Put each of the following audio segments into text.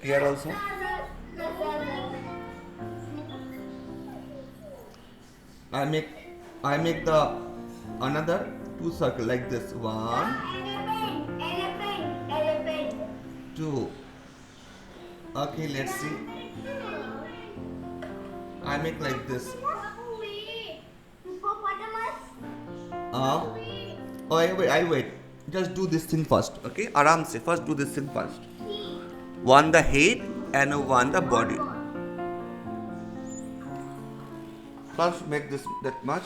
Here also. I make I make the another two circle like this. One, two. Okay, let's see. I make like this. Uh, oh, I wait. Just do this thing first. Okay, आराम से. First do this thing first. One the head and one the body. First make this that much.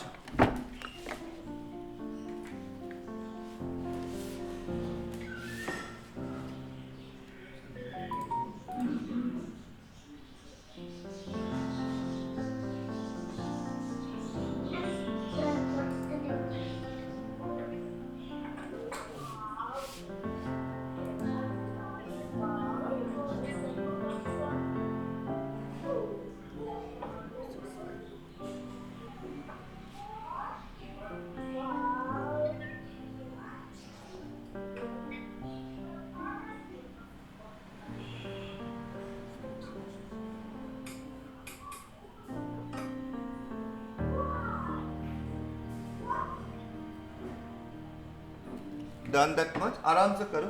Done that much. आराम से करो.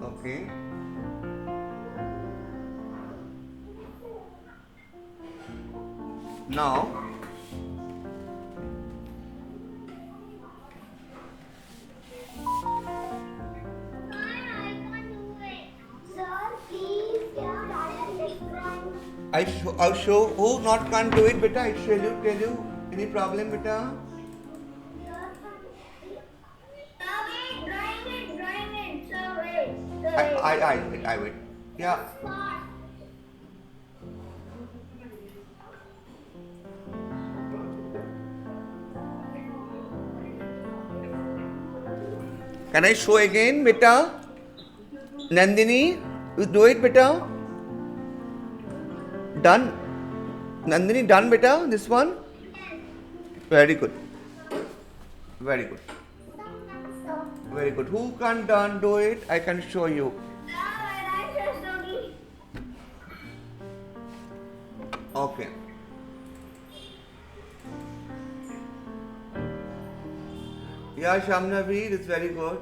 Okay. Now. I'll show who not can't do it, beta. I tell you. Any problem, beta? I wait. Yeah. Can I show again, beta? Nandini, you do it, beta. Done. Nandini, done, beta. This one. Very good. Very good. Very good. Who can done do it? I can show you. Okay. Yeah, Shamnavi, it's very good.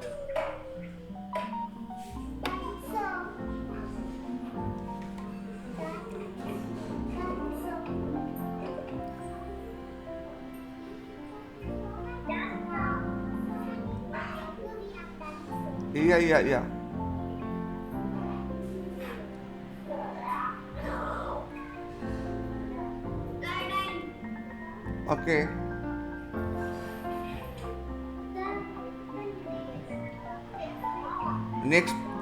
Yeah. Okay.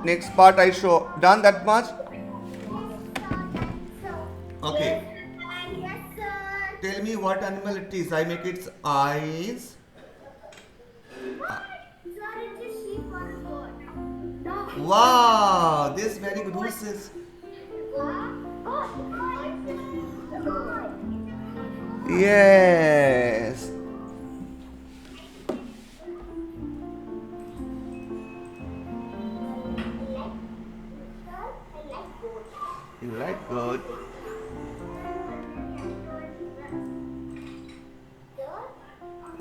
Next part I show. Done that much? Okay. Tell me what animal it is. I make its eyes. Wow, this is very good. Who says? Yes. You like good.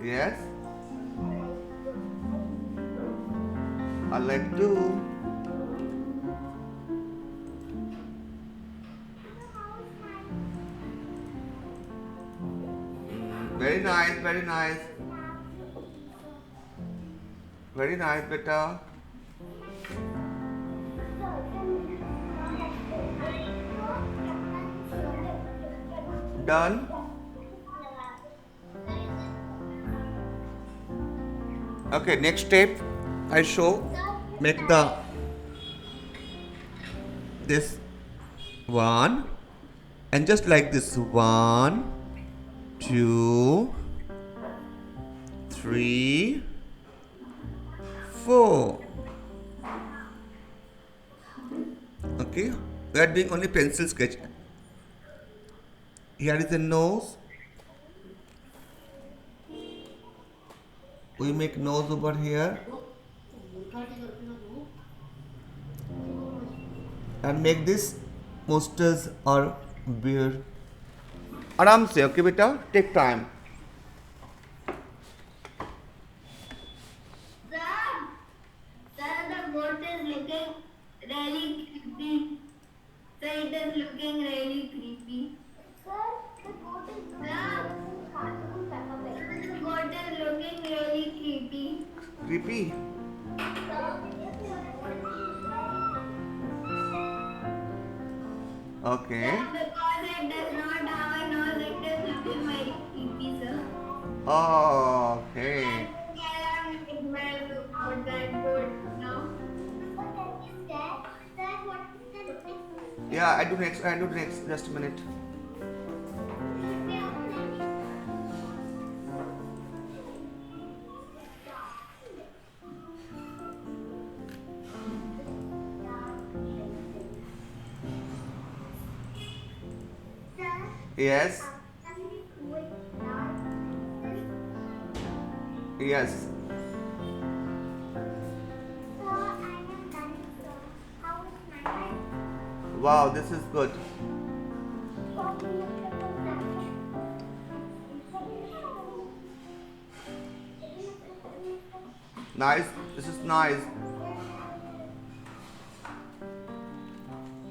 Yes. I like too. Very nice, very nice. Very nice, beta. Done. Okay, next step I show. Make this one and just like this 1, 2, 3, 4. Okay, we are doing only pencil sketch. Here is the nose. We make nose over here and make this mustache or beard. आराम से, okay बेटा, take time. Sir, the boat is looking really creepy. Sir, it is looking really creepy. Sir, the boat is looking cartoon Peppa Pig. Sir, the boat is looking really creepy. Creepy. Okay. Sir, because it does not have a nose, it is looking very creepy, sir. Oh, okay. I think I am nightmare about that boat now. Sir, can you stare? Sir, what is the looking? Yeah, I do next. I do next. Just a minute. Yes. Yes. Wow, this is good. Nice. This is nice.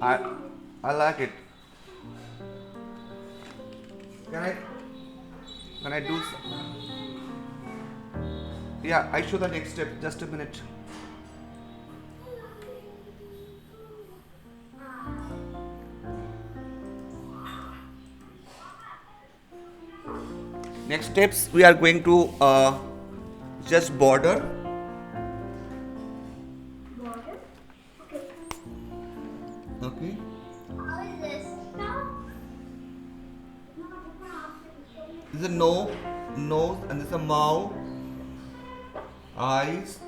I like it. Can I do yeah, I show the next step. Just a minute. Next steps, we are going to just border. Border? Okay. Okay. How is this? This is a nose, and this is a mouth, eyes,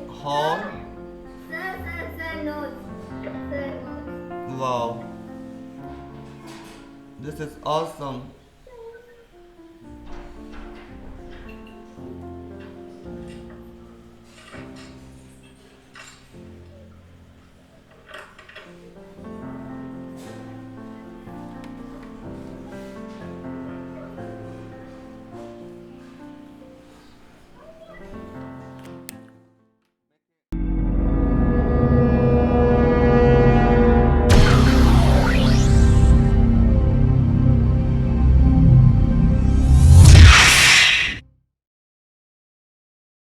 horn. Sir, nose. Sir, nose. Wow. This is awesome.